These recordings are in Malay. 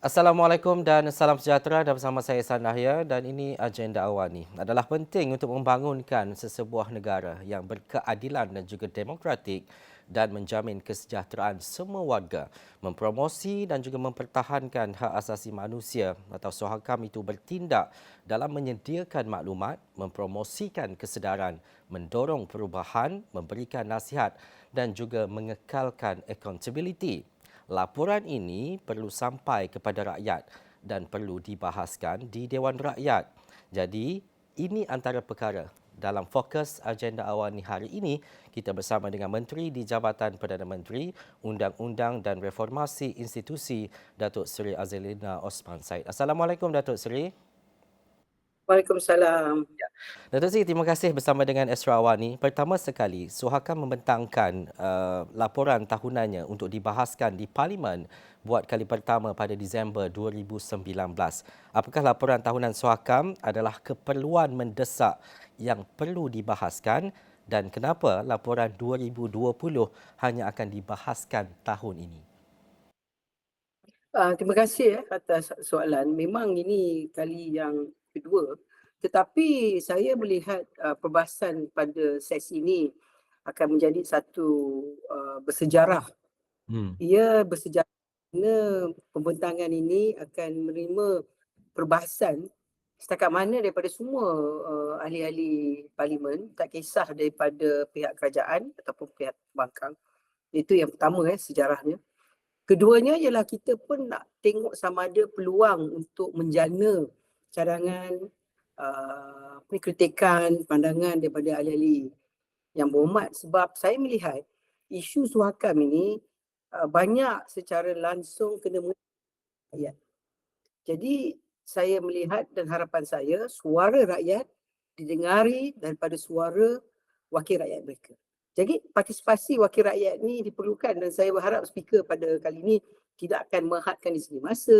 Assalamualaikum dan salam sejahtera dan bersama saya Ihsan Dahlia dan ini agenda awal ni adalah penting untuk membangunkan sesebuah negara yang berkeadilan dan juga demokratik dan menjamin kesejahteraan semua warga, mempromosi dan juga mempertahankan hak asasi manusia atau SOHAKAM itu bertindak dalam menyediakan maklumat, mempromosikan kesedaran, mendorong perubahan, memberikan nasihat dan juga mengekalkan accountability. Laporan ini perlu sampai kepada rakyat dan perlu dibahaskan di Dewan Rakyat. Jadi, ini antara perkara dalam fokus agenda awal ni hari ini, kita bersama dengan Menteri di Jabatan Perdana Menteri, Undang-Undang dan Reformasi Institusi, Datuk Seri Azlina Osman Said. Assalamualaikum Datuk Seri. Waalaikumsalam. Datuk Seri, terima kasih bersama dengan Astra Awani. Pertama sekali, Suhakam membentangkan laporan tahunannya untuk dibahaskan di Parlimen buat kali pertama pada Disember 2019. Apakah laporan tahunan Suhakam adalah keperluan mendesak yang perlu dibahaskan dan kenapa laporan 2020 hanya akan dibahaskan tahun ini? Terima kasih atas soalan. Memang ini kali yang kedua, tetapi saya melihat perbahasan pada sesi ini akan menjadi satu bersejarah. Ia bersejarah kerana pembentangan ini akan menerima perbahasan setakat mana daripada semua ahli-ahli parlimen, tak kisah daripada pihak kerajaan ataupun pihak pembangkang. Itu yang pertama sejarahnya. Keduanya ialah kita pun nak tengok sama ada peluang untuk menjana cadangan, kritikan, pandangan daripada ahli-ahli yang berhormat, sebab saya melihat isu suhakam ini banyak secara langsung kena mengena rakyat. Jadi saya melihat dan harapan saya suara rakyat didengari daripada suara wakil rakyat mereka. Jadi partisipasi wakil rakyat ni diperlukan dan saya berharap speaker pada kali ini tidak akan menghadkan di segi masa,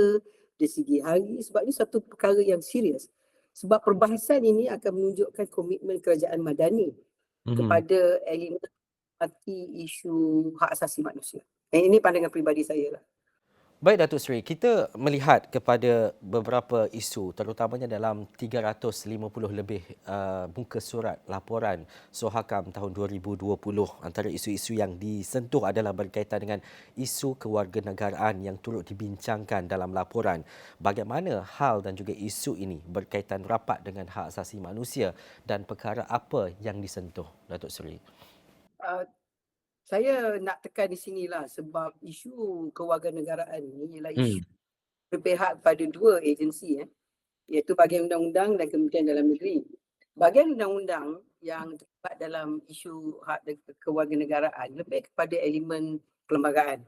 di segi hari sebab ini satu perkara yang serius. Sebab perbahasan ini akan menunjukkan komitmen kerajaan madani kepada elemen parti isu hak asasi manusia. Ini pandangan peribadi saya lah. Baik Datuk Seri, kita melihat kepada beberapa isu terutamanya dalam 350 lebih muka surat laporan Sohakam tahun 2020. Antara isu-isu yang disentuh adalah berkaitan dengan isu kewarganegaraan yang turut dibincangkan dalam laporan. Bagaimana hal dan juga isu ini berkaitan rapat dengan hak asasi manusia dan perkara apa yang disentuh Datuk Seri? Uh, Saya nak tekan di sinilah sebab isu kewarganegaraan ini ialah isu berpihak pada dua agensi iaitu Bahagian Undang-Undang dan Kementerian Dalam Negeri. Bahagian Undang-Undang yang terlibat dalam isu hak kewarganegaraan lebih kepada elemen perlembagaan.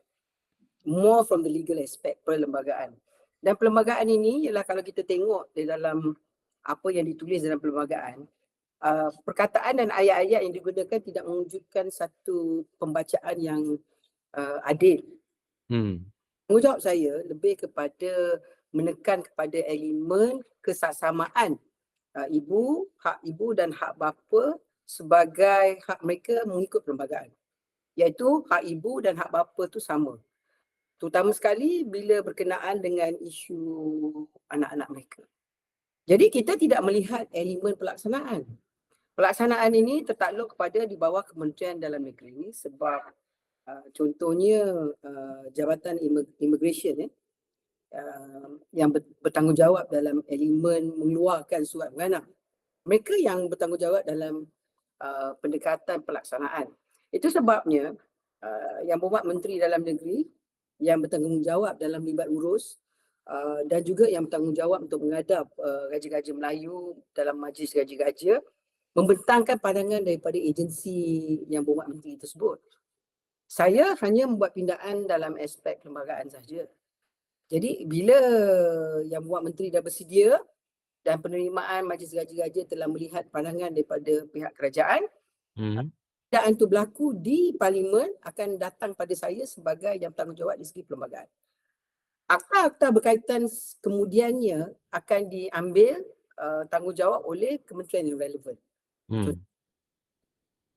More from the legal aspect perlembagaan. Dan perlembagaan ini ialah kalau kita tengok di dalam apa yang ditulis dalam perlembagaan, perkataan dan ayat-ayat yang digunakan tidak mewujudkan satu pembacaan yang adil. Tanggungjawab saya lebih kepada menekan kepada elemen kesaksamaan hak ibu dan hak bapa sebagai hak mereka mengikut perlembagaan. Iaitu hak ibu dan hak bapa tu sama. Terutama sekali bila berkenaan dengan isu anak-anak mereka. Jadi kita tidak melihat elemen pelaksanaan. Pelaksanaan ini tertakluk kepada di bawah Kementerian Dalam Negeri sebab contohnya Jabatan Immigration yang bertanggungjawab dalam elemen mengeluarkan surat beranak. Mereka yang bertanggungjawab dalam pendekatan pelaksanaan. Itu sebabnya yang berhormat Menteri Dalam Negeri yang bertanggungjawab dalam libat urus dan juga yang bertanggungjawab untuk menghadap Raja-Raja Melayu dalam majlis Raja-Raja membentangkan pandangan daripada agensi yang berhormat menteri tersebut. Saya hanya membuat pindaan dalam aspek perlembagaan sahaja. Jadi bila yang berhormat menteri dah bersedia dan penerimaan majlis raja-raja telah melihat pandangan daripada pihak kerajaan, pindaan itu berlaku di parlimen akan datang pada saya sebagai yang bertanggungjawab di segi perlembagaan. Akta-akta berkaitan kemudiannya akan diambil tanggungjawab oleh kementerian yang relevan.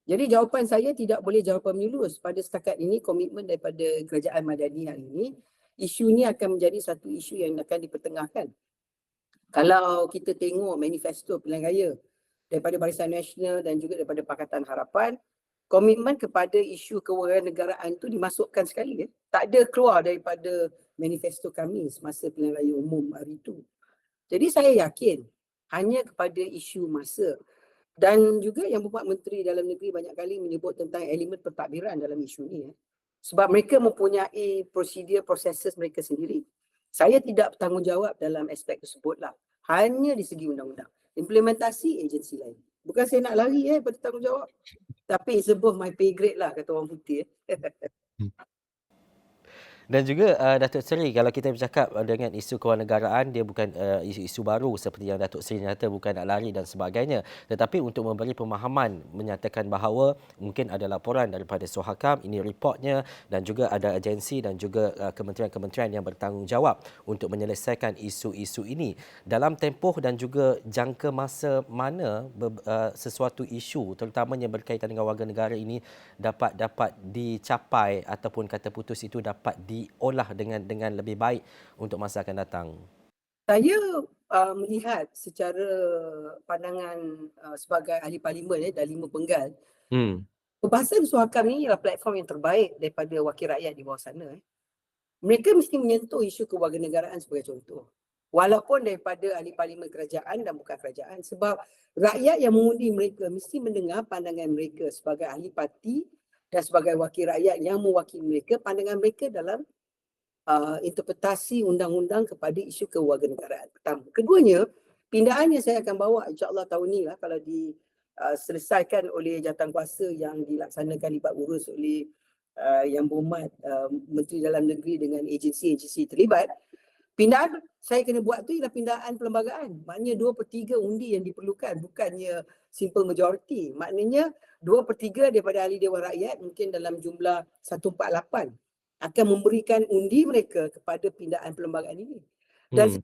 Jadi jawapan saya tidak boleh jawapan menyeluruh pada setakat ini komitmen daripada kerajaan madani hari ini isu ni akan menjadi satu isu yang akan dipertengahkan. Kalau kita tengok manifesto pilihan raya daripada Barisan Nasional dan juga daripada Pakatan Harapan, komitmen kepada isu kewarganegaraan tu dimasukkan sekali. Tak ada keluar daripada manifesto kami semasa pilihan raya umum hari itu. Jadi saya yakin hanya kepada isu masa. Dan juga yang Berhormat Menteri Dalam Negeri banyak kali menyebut tentang elemen pentadbiran dalam isu ni. Sebab mereka mempunyai prosedur, proses mereka sendiri. Saya tidak bertanggungjawab dalam aspek tersebutlah. Hanya di segi undang-undang. Implementasi agensi lain. Bukan saya nak lari pada tanggungjawab. Tapi it's above my pay grade lah, kata orang putih. Dan juga Datuk Seri, kalau kita bercakap dengan isu kewarganegaraan, dia bukan isu-isu baru seperti yang Datuk Seri nyata, bukan nak lari dan sebagainya. Tetapi untuk memberi pemahaman, menyatakan bahawa mungkin ada laporan daripada Sohakam, ini reportnya, dan juga ada agensi dan juga kementerian-kementerian yang bertanggungjawab untuk menyelesaikan isu-isu ini. Dalam tempoh dan juga jangka masa mana sesuatu isu, terutamanya berkaitan dengan warga negara ini, dapat dicapai ataupun kata putus itu dapat diolah dengan lebih baik untuk masa akan datang? Saya melihat secara pandangan sebagai ahli parlimen dan 5 penggal, perbahasan Sohakam ini adalah platform yang terbaik daripada wakil rakyat di bawah sana. Mereka mesti menyentuh isu kewarganegaraan sebagai contoh. Walaupun daripada ahli parlimen kerajaan dan bukan kerajaan, sebab rakyat yang mengundi mereka mesti mendengar pandangan mereka sebagai ahli parti dan sebagai wakil rakyat yang mewakili mereka, pandangan mereka dalam interpretasi undang-undang kepada isu kewarganegaraan. Pertama. Keduanya, pindahan yang saya akan bawa insya-Allah tahun ni lah, kalau diselesaikan oleh jawatankuasa yang dilaksanakan libat urus oleh Yang Berhormat Menteri Dalam Negeri dengan agensi-agensi terlibat. Pindahan saya kena buat tu ialah pindahan perlembagaan. Maknanya 2/3 undi yang diperlukan, bukannya simple majority. Maknanya 2/3 daripada ahli Dewan Rakyat, mungkin dalam jumlah 148, akan memberikan undi mereka kepada pindahan perlembagaan ini. Dan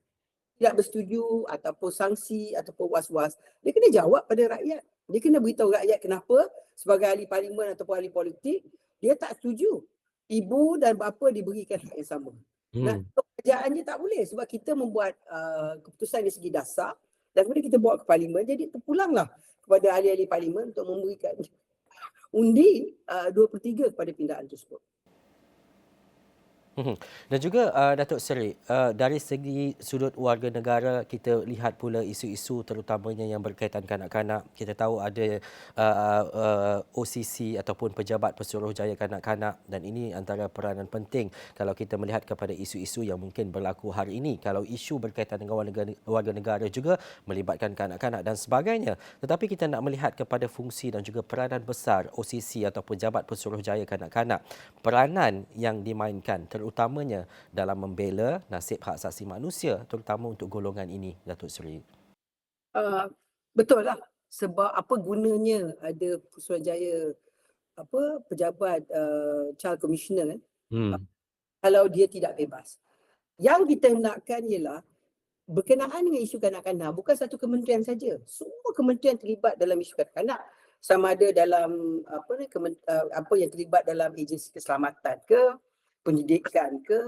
tidak bersetuju ataupun sanksi ataupun was-was, dia kena jawab pada rakyat. Dia kena beritahu rakyat kenapa sebagai ahli parlimen ataupun ahli politik, dia tak setuju ibu dan bapa diberikan hak yang sama. Nak kerajaan je tak boleh sebab kita membuat keputusan dari segi dasar dan kemudian kita bawa ke parlimen, jadi terpulanglah kepada ahli-ahli parlimen untuk memberikan undi 2/3 kepada pindahan tersebut. Dan juga Datuk Seri, dari segi sudut warga negara, kita lihat pula isu-isu terutamanya yang berkaitan kanak-kanak. Kita tahu ada OCC ataupun Pejabat Pesuruhjaya Kanak-kanak, dan ini antara peranan penting kalau kita melihat kepada isu-isu yang mungkin berlaku hari ini. Kalau isu berkaitan dengan warga negara juga melibatkan kanak-kanak dan sebagainya. Tetapi kita nak melihat kepada fungsi dan juga peranan besar OCC atau Pejabat Pesuruhjaya Kanak-kanak. Peranan yang dimainkan terutamanya dalam membela nasib hak asasi manusia, terutama untuk golongan ini, Datuk Seri. Betul lah. Sebab apa gunanya ada Pesuruhjaya pejabat Child Commissioner kalau dia tidak bebas. Yang kita nakkan ialah berkenaan dengan isu kanak-kanak, bukan satu kementerian saja. Semua kementerian terlibat dalam isu kanak-kanak. Sama ada dalam apa yang terlibat dalam agensi keselamatan ke, pendidikan ke,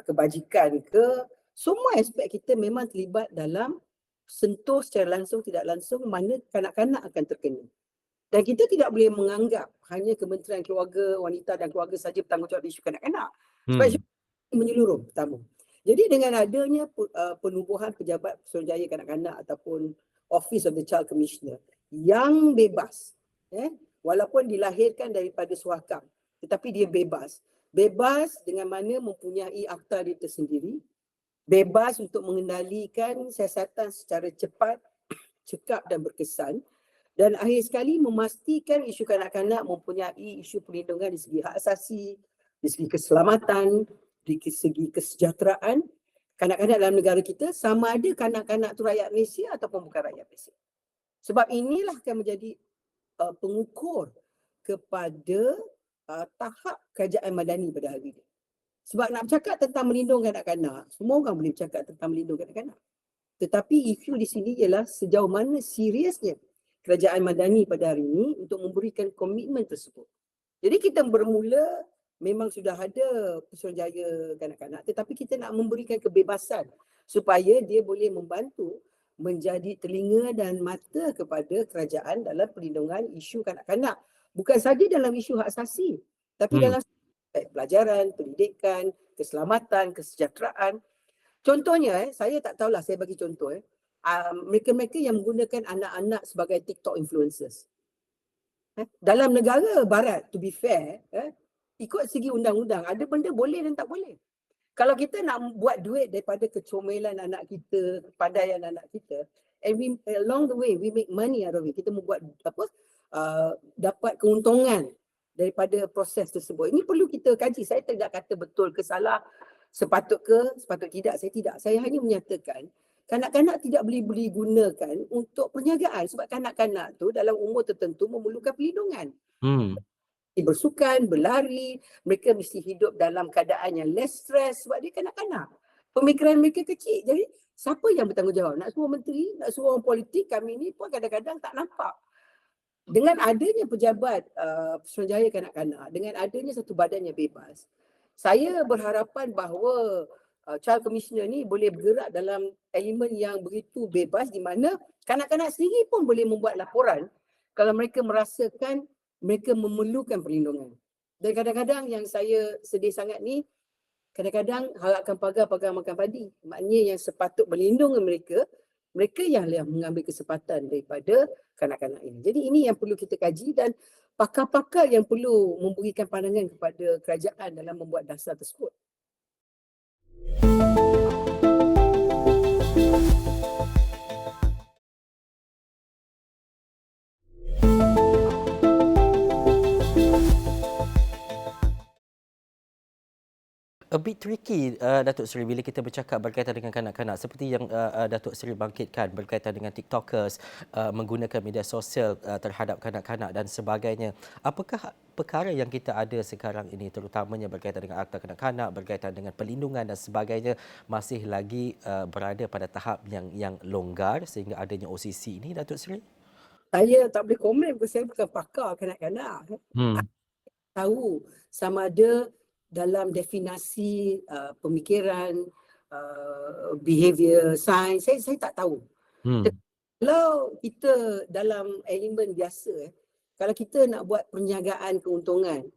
kebajikan ke, semua aspek kita memang terlibat dalam sentuh secara langsung tidak langsung mana kanak-kanak akan terkena. Dan kita tidak boleh menganggap hanya Kementerian Keluarga, Wanita dan Keluarga saja bertanggungjawab isu kanak-kanak. Sebab isu menyeluruh pertama. Jadi dengan adanya penubuhan Pejabat Pesuruhjaya Kanak-kanak ataupun Office of the Child Commissioner yang bebas, walaupun dilahirkan daripada Sohakam, tetapi dia bebas. Bebas dengan mana mempunyai akta dia tersendiri, bebas untuk mengendalikan siasatan secara cepat, cekap dan berkesan, dan akhir sekali memastikan isu kanak-kanak mempunyai isu perlindungan di segi hak asasi, di segi keselamatan, di segi kesejahteraan kanak-kanak dalam negara kita, sama ada kanak-kanak tu rakyat Malaysia ataupun bukan rakyat Malaysia. Sebab inilah akan menjadi pengukur kepada tahap kerajaan madani pada hari ini. Sebab nak bercakap tentang melindungi kanak-kanak, semua orang boleh bercakap tentang melindungi kanak-kanak. Tetapi isu di sini ialah sejauh mana seriusnya kerajaan madani pada hari ini untuk memberikan komitmen tersebut. Jadi kita bermula memang sudah ada Pusuruhanjaya kanak-kanak, tetapi kita nak memberikan kebebasan supaya dia boleh membantu menjadi telinga dan mata kepada kerajaan dalam perlindungan isu kanak-kanak. Bukan saja dalam isu hak asasi, tapi Hmm. dalam pelajaran, pendidikan, keselamatan, kesejahteraan. Contohnya, saya tak tahulah, saya bagi contoh. Mereka-mereka yang menggunakan anak-anak sebagai TikTok influencers. Dalam negara barat, to be fair, ikut segi undang-undang, ada benda boleh dan tak boleh. Kalau kita nak buat duit daripada kecomelan anak kita, kepandaian anak kita, and we, along the way we make money out of it, kita membuat dapat keuntungan daripada proses tersebut. Ini perlu kita kaji. Saya tidak kata betul ke salah, sepatut tidak, saya tidak. Saya hanya menyatakan kanak-kanak tidak boleh digunakan untuk perniagaan sebab kanak-kanak tu dalam umur tertentu memerlukan perlindungan. Hmm. Bersukan, berlari, mereka mesti hidup dalam keadaan yang less stress sebab dia kanak-kanak. Pemikiran mereka kecil. Jadi siapa yang bertanggungjawab? Nak suruh menteri, nak suruh orang politik, kami ni pun kadang-kadang tak nampak. Dengan adanya pejabat Pusuruhanjaya kanak-kanak, dengan adanya satu badan yang bebas, saya berharapan bahawa Child Commissioner ni boleh bergerak dalam elemen yang begitu bebas di mana kanak-kanak sendiri pun boleh membuat laporan kalau mereka merasakan mereka memerlukan perlindungan. Dan kadang-kadang yang saya sedih sangat ni, kadang-kadang harapkan pagar makan padi. Maknanya yang sepatut melindungi mereka, mereka yang mengambil kesempatan daripada kanak-kanak ini. Jadi ini yang perlu kita kaji dan pakar-pakar yang perlu memberikan pandangan kepada kerajaan dalam membuat dasar tersebut. A bit tricky, Datuk Seri, bila kita bercakap berkaitan dengan kanak-kanak seperti yang Datuk Seri bangkitkan berkaitan dengan TikTokers menggunakan media sosial terhadap kanak-kanak dan sebagainya. Apakah perkara yang kita ada sekarang ini terutamanya berkaitan dengan Akta Kanak-kanak, berkaitan dengan perlindungan dan sebagainya masih lagi berada pada tahap yang longgar sehingga adanya OCC ini, Datuk Seri? Saya tak boleh komen kerana saya bukan pakar kanak-kanak. Tahu sama ada dalam definasi pemikiran, behavior science, saya tak tahu. Kalau kita dalam elemen biasa, kalau kita nak buat perniagaan keuntungan,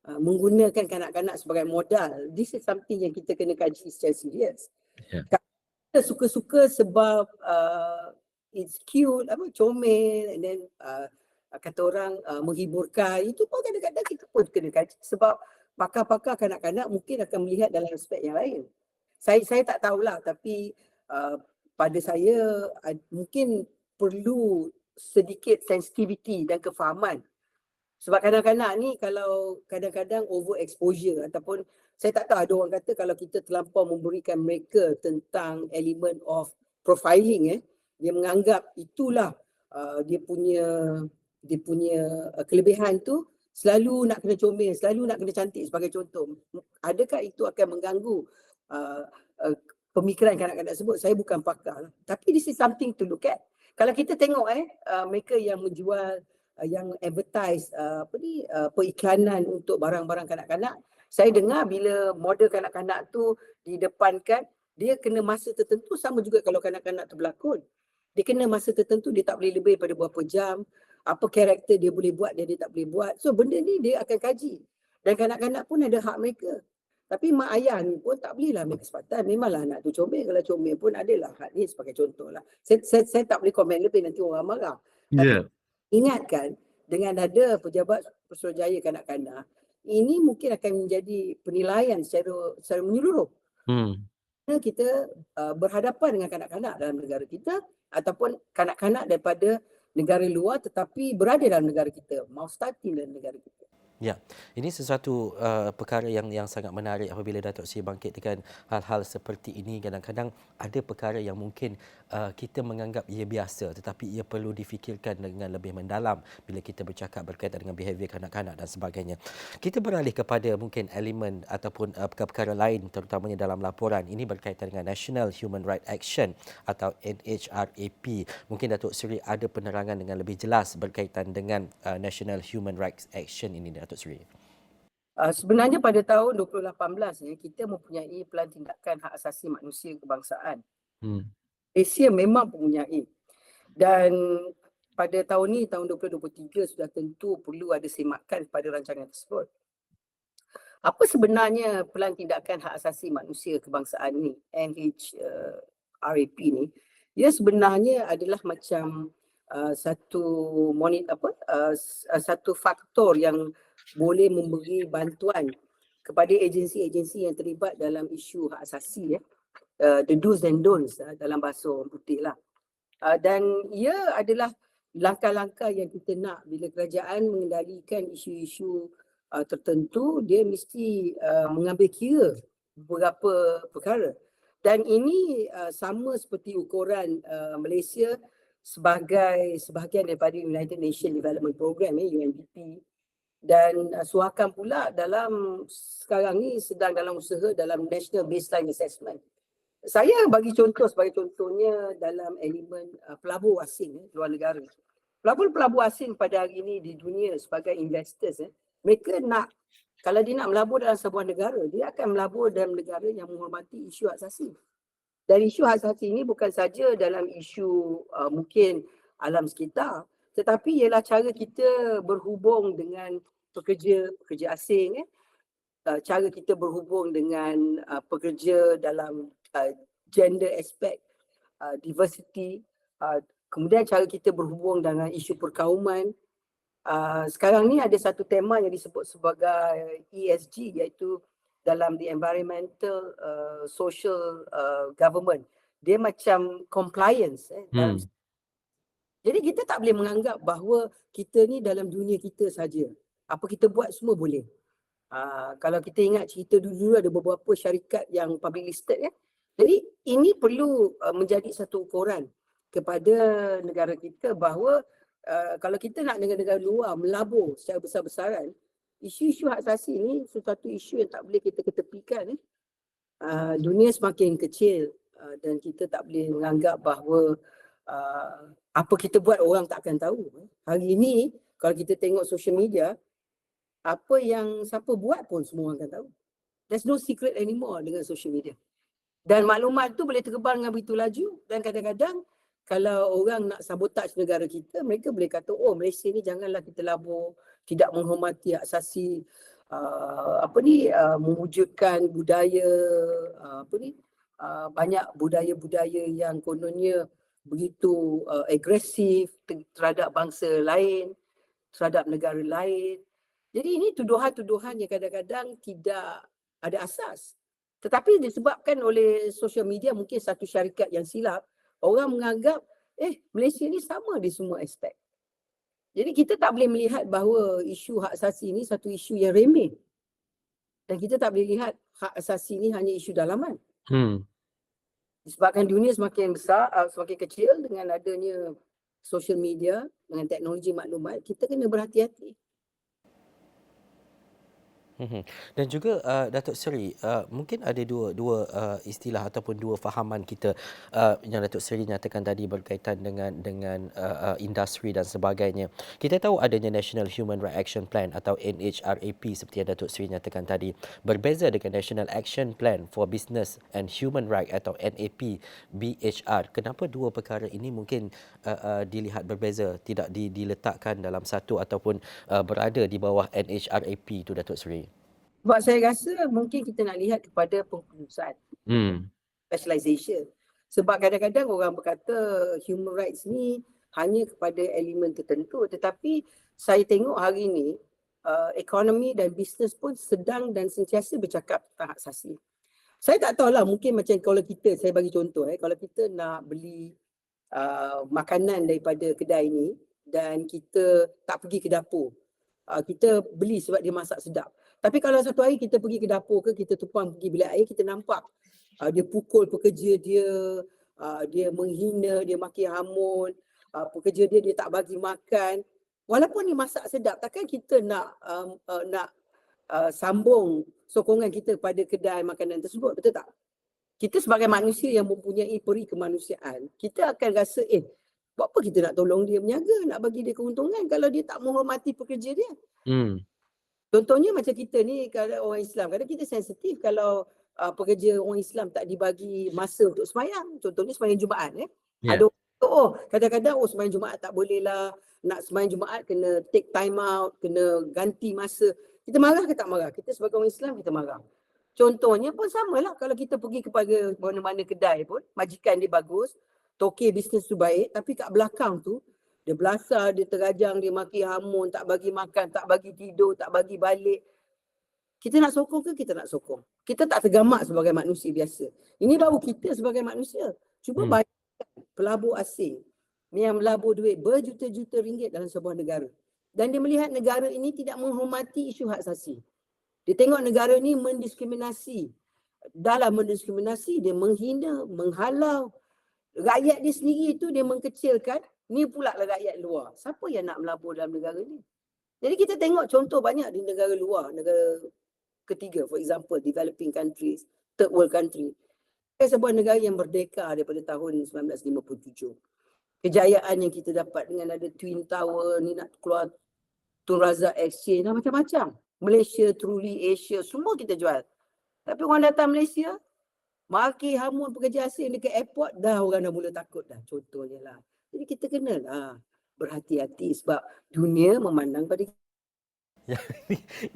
menggunakan kanak-kanak sebagai modal, this is something yang kita kena kaji secara serius. Yeah. Kita suka-suka sebab it's cute, comel, and then kata orang menghiburkan, itu pun kadang-kadang kita pun kena kaji sebab pakar-pakar kanak-kanak mungkin akan melihat dalam aspek yang lain. Saya tak tahulah, tapi pada saya mungkin perlu sedikit sensitivity dan kefahaman. Sebab kanak-kanak ni kalau kadang-kadang overexposure ataupun saya tak tahu, ada orang kata kalau kita terlampau memberikan mereka tentang element of profiling, dia menganggap itulah dia punya kelebihan tu selalu nak kena comel, selalu nak kena cantik sebagai contoh. Adakah itu akan mengganggu pemikiran kanak-kanak tersebut? Saya bukan pakar. Tapi this is something to look at. Kalau kita tengok mereka yang menjual, yang advertise periklanan untuk barang-barang kanak-kanak, saya dengar bila model kanak-kanak tu didepankan, dia kena masa tertentu, sama juga kalau kanak-kanak tu berlakon. Dia kena masa tertentu, dia tak boleh lebih daripada berapa jam, apa karakter dia boleh buat, dia tak boleh buat. So benda ni dia akan kaji. Dan kanak-kanak pun ada hak mereka. Tapi mak ayah ni pun tak bolehlah ambil kesempatan. Memanglah anak tu comel, kalau comel pun adalah hak ni sebagai contoh lah. Saya tak boleh komen lebih, nanti orang marah. Tapi ingatkan, dengan ada pejabat Pusuruhanjaya kanak-kanak, ini mungkin akan menjadi penilaian secara menyeluruh. Kita berhadapan dengan kanak-kanak dalam negara kita ataupun kanak-kanak daripada negara luar tetapi berada dalam negara kita, mau starting dalam negara kita. Ya, ini sesuatu perkara yang sangat menarik apabila Datuk Seri bangkitkan hal-hal seperti ini. Kadang-kadang ada perkara yang mungkin kita menganggap ia biasa tetapi ia perlu difikirkan dengan lebih mendalam bila kita bercakap berkaitan dengan behavior kanak-kanak dan sebagainya. Kita beralih kepada mungkin elemen ataupun perkara-perkara lain terutamanya dalam laporan. Ini berkaitan dengan National Human Rights Action atau NHRAP. Mungkin Datuk Seri ada penerangan dengan lebih jelas berkaitan dengan National Human Rights Action ini, Datuk Seri. Sebenarnya pada tahun 2018 kita mempunyai Pelan Tindakan Hak Asasi Manusia Kebangsaan. Malaysia memang mempunyai, dan pada tahun ni, tahun 2023, sudah tentu perlu ada semakan pada rancangan tersebut. Apa sebenarnya Pelan Tindakan Hak Asasi Manusia Kebangsaan ni, NHRAP ni? Ia sebenarnya adalah macam satu faktor yang boleh memberi bantuan kepada agensi-agensi yang terlibat dalam isu hak asasi, the do's and don'ts dalam bahasa orang putih lah. Dan ia adalah langkah-langkah yang kita nak bila kerajaan mengendalikan isu-isu tertentu, dia mesti mengambil kira beberapa perkara. Dan ini sama seperti ukuran Malaysia sebagai sebahagian daripada United Nations Development Program, UNDP. Dan suakan pula dalam sekarang ni sedang dalam usaha dalam National Baseline Assessment. Saya bagi contoh, sebagai contohnya dalam elemen pelabur asing luar negara. Pelabur-pelabur asing pada hari ini di dunia sebagai investors, mereka nak, kalau dia nak melabur dalam sebuah negara, dia akan melabur dalam negara yang menghormati isu hak asasi. Dan isu hak asasi ini bukan saja dalam isu mungkin alam sekitar, tetapi ialah cara kita berhubung dengan pekerja asing, cara kita berhubung dengan pekerja dalam gender aspect, diversity, kemudian cara kita berhubung dengan isu perkauman. Sekarang ni ada satu tema yang disebut sebagai ESG, iaitu dalam the environmental social government. Dia macam compliance. Jadi kita tak boleh menganggap bahawa kita ni dalam dunia kita saja. Apa kita buat semua boleh. Kalau kita ingat cerita dulu ada beberapa syarikat yang public listed, Jadi ini perlu menjadi satu ukuran kepada negara kita bahawa kalau kita nak negara-negara luar melabur secara besar-besaran, isu-isu hak asasi ni sesuatu isu yang tak boleh kita ketepikan. Dunia semakin kecil dan kita tak boleh menganggap bahawa apa kita buat orang tak akan tahu. Hari ini kalau kita tengok social media, apa yang siapa buat pun semua orang akan tahu. There's no secret anymore dengan social media. Dan maklumat tu boleh terkebal dengan begitu laju, dan kadang-kadang kalau orang nak sabotaj negara kita, mereka boleh kata, oh Malaysia ni janganlah kita labur, tidak menghormati hak asasi, mewujudkan budaya, banyak budaya-budaya yang kononnya begitu agresif terhadap bangsa lain, terhadap negara lain. Jadi ini tuduhan-tuduhan yang kadang-kadang tidak ada asas. Tetapi disebabkan oleh social media, mungkin satu syarikat yang silap, orang menganggap Malaysia ni sama di semua aspek. Jadi kita tak boleh melihat bahawa isu hak asasi ni satu isu yang remeh. Dan kita tak boleh lihat hak asasi ni hanya isu dalaman. Disebabkan dunia semakin besar, semakin kecil dengan adanya social media, dengan teknologi maklumat, kita kena berhati-hati. Dan juga Datuk Seri, mungkin ada dua istilah ataupun dua fahaman kita yang Datuk Seri nyatakan tadi berkaitan dengan industri dan sebagainya. Kita tahu adanya National Human Rights Action Plan atau NHRAP seperti yang Datuk Seri nyatakan tadi, berbeza dengan National Action Plan for Business and Human Rights atau NAP BHR. Kenapa dua perkara ini mungkin dilihat berbeza, tidak diletakkan dalam satu ataupun berada di bawah NHRAP itu, Datuk Seri? Sebab saya rasa mungkin kita nak lihat kepada pengkhususan, specialization. Sebab kadang-kadang orang berkata human rights ni hanya kepada elemen tertentu, tetapi saya tengok hari ini ekonomi dan bisnes pun sedang dan sentiasa bercakap tentang hak asasi. Saya tak tahulah, mungkin macam kalau kita, saya bagi contoh, kalau kita nak beli makanan daripada kedai ni dan kita tak pergi ke dapur, kita beli sebab dia masak sedap. Tapi kalau satu hari kita pergi ke dapur ke, kita tumpang pergi bilik air, kita nampak dia pukul pekerja dia, dia menghina, dia maki hamun, pekerja dia tak bagi makan. Walaupun dia masak sedap, takkan kita nak sambung sokongan kita pada kedai makanan tersebut, betul tak? Kita sebagai manusia yang mempunyai peri kemanusiaan, kita akan rasa buat apa kita nak tolong dia berniaga, nak bagi dia keuntungan kalau dia tak menghormati pekerja dia. Contohnya macam kita ni kalau orang Islam, kadang kita sensitif kalau pekerja orang Islam tak dibagi masa untuk sembahyang. Contohnya sembahyang Jumaat Ya. Ada orang kadang-kadang sembahyang Jumaat tak boleh lah. Nak sembahyang Jumaat kena take time out, kena ganti masa. Kita marah ke tak marah? Kita sebagai orang Islam kita marah. Contohnya pun samalah kalau kita pergi kepada mana-mana kedai pun, majikan dia bagus, tokey bisnes tu baik, tapi kat belakang tu dia belasah, dia terajang, dia maki hamun, tak bagi makan, tak bagi tidur, tak bagi balik. Kita nak sokong ke kita nak sokong? Kita tak tergamak sebagai manusia biasa. Ini baru kita sebagai manusia. Cuba bayangkan pelabur asing yang melabur duit berjuta-juta ringgit dalam sebuah negara. Dan dia melihat negara ini tidak menghormati isu hak asasi. Dia tengok negara ini mendiskriminasi. Dalam mendiskriminasi, dia menghina, menghalau. Rakyat dia sendiri itu dia mengkecilkan. Ni pula lah rakyat luar. Siapa yang nak melabur dalam negara ni? Jadi kita tengok contoh banyak di negara luar, negara ketiga, for example, developing countries, third world country. Sebuah negara yang merdeka daripada tahun 1957. Kejayaan yang kita dapat dengan ada Twin Tower, ni nak keluar Tun Razak Exchange, macam-macam. Malaysia, Truly Asia, semua kita jual. Tapi orang datang Malaysia, maki hamun pekerja asing dekat airport, dah orang dah mula takut dah. Contohnya lah. Jadi kita kenalah berhati-hati sebab dunia memandang pada Ya,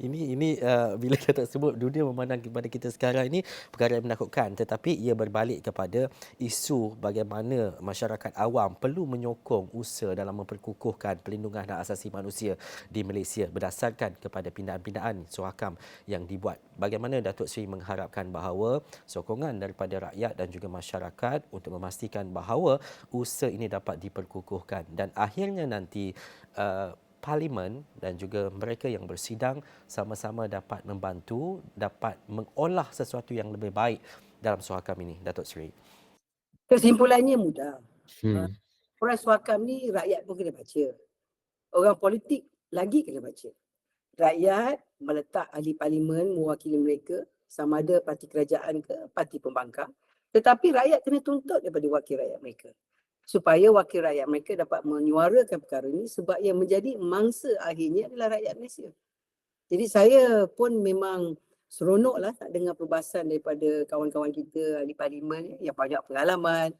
ini bila Datuk sebut dunia memandang kepada kita sekarang ini perkara yang menakutkan, tetapi ia berbalik kepada isu bagaimana masyarakat awam perlu menyokong usaha dalam memperkukuhkan pelindungan hak asasi manusia di Malaysia berdasarkan kepada pindaan-pindaan Suhakam yang dibuat. Bagaimana Datuk Seri mengharapkan bahawa sokongan daripada rakyat dan juga masyarakat untuk memastikan bahawa usaha ini dapat diperkukuhkan dan akhirnya nanti Parlimen dan juga mereka yang bersidang sama-sama dapat membantu, dapat mengolah sesuatu yang lebih baik dalam Suhakam ini, Datuk Seri. kesimpulannya mudah. Hmm. Orang Suhakam ni rakyat pun kena baca. Orang politik lagi kena baca. Rakyat meletak ahli parlimen mewakili mereka sama ada parti kerajaan ke parti pembangkang. Tetapi rakyat kena tuntut daripada wakil rakyat mereka. Supaya wakil rakyat mereka dapat menyuarakan perkara ini sebab yang menjadi mangsa akhirnya adalah rakyat Malaysia. Jadi saya pun memang seronoklah nak dengar perbahasan daripada kawan-kawan kita ahli parlimen yang banyak pengalaman.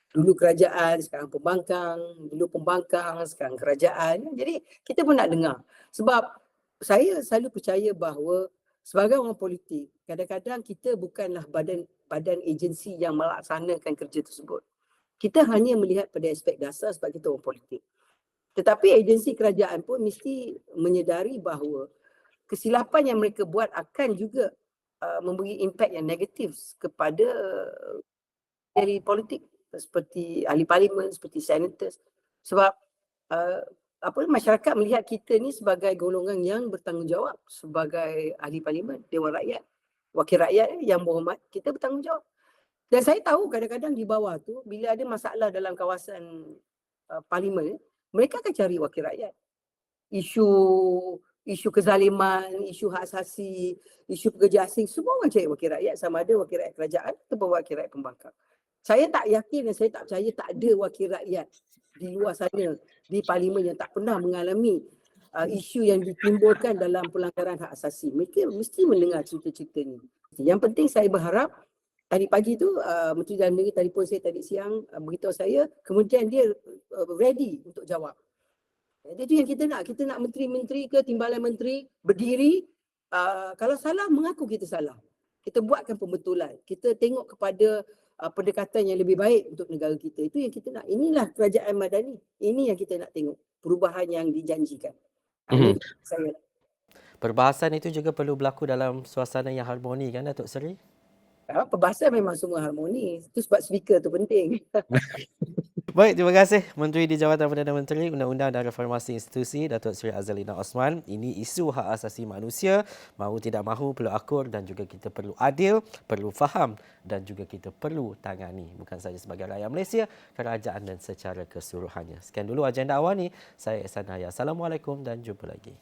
Dulu kerajaan, sekarang pembangkang. Dulu pembangkang, sekarang kerajaan. Jadi kita pun nak dengar. Sebab saya selalu percaya bahawa sebagai orang politik, kadang-kadang kita bukanlah badan agensi yang melaksanakan kerja tersebut. Kita hanya melihat pada aspek dasar sebab kita orang politik. Tetapi agensi kerajaan pun mesti menyedari bahawa kesilapan yang mereka buat akan juga memberi impak yang negatif kepada dari politik seperti ahli parlimen, seperti senators. Sebab masyarakat melihat kita ni sebagai golongan yang bertanggungjawab sebagai ahli parlimen, Dewan Rakyat, wakil rakyat yang berhormat, kita bertanggungjawab. Dan saya tahu kadang-kadang di bawah tu bila ada masalah dalam kawasan parlimen, mereka akan cari wakil rakyat. Isu kezaliman, isu hak asasi, isu pekerja asing, semua orang cari wakil rakyat sama ada wakil rakyat kerajaan atau wakil rakyat pembangkang. Saya tak yakin dan saya tak percaya tak ada wakil rakyat di luar sana di parlimen yang tak pernah mengalami isu yang ditimbulkan dalam pelanggaran hak asasi. Mereka mesti mendengar cerita-cerita ni. Yang penting saya berharap tadi pagi tu Menteri Dalam Negeri telefon saya tadi siang beritahu saya kemudian dia ready untuk jawab. Jadi itu yang kita nak. Kita nak menteri-menteri ke timbalan menteri berdiri kalau salah mengaku kita salah. Kita buatkan pembetulan. Kita tengok kepada pendekatan yang lebih baik untuk negara kita. Itu yang kita nak. Inilah kerajaan madani. Ini yang kita nak tengok. Perubahan yang dijanjikan. Ini saya. Perbahasan itu juga perlu berlaku dalam suasana yang harmoni kan Datuk Seri? Perbahasan memang semua harmoni. Itu sebab speaker tu penting. Baik, terima kasih Menteri di Jabatan Perdana Menteri Undang-Undang dan Reformasi Institusi Datuk Seri Azalina Osman. Ini isu hak asasi manusia, mahu tidak mahu perlu akur dan juga kita perlu adil, perlu faham dan juga kita perlu tangani bukan sahaja sebagai rakyat Malaysia, kerajaan dan secara keseluruhannya. Sekian dulu agenda awal ni. Saya Ihsan Haya. Assalamualaikum dan jumpa lagi.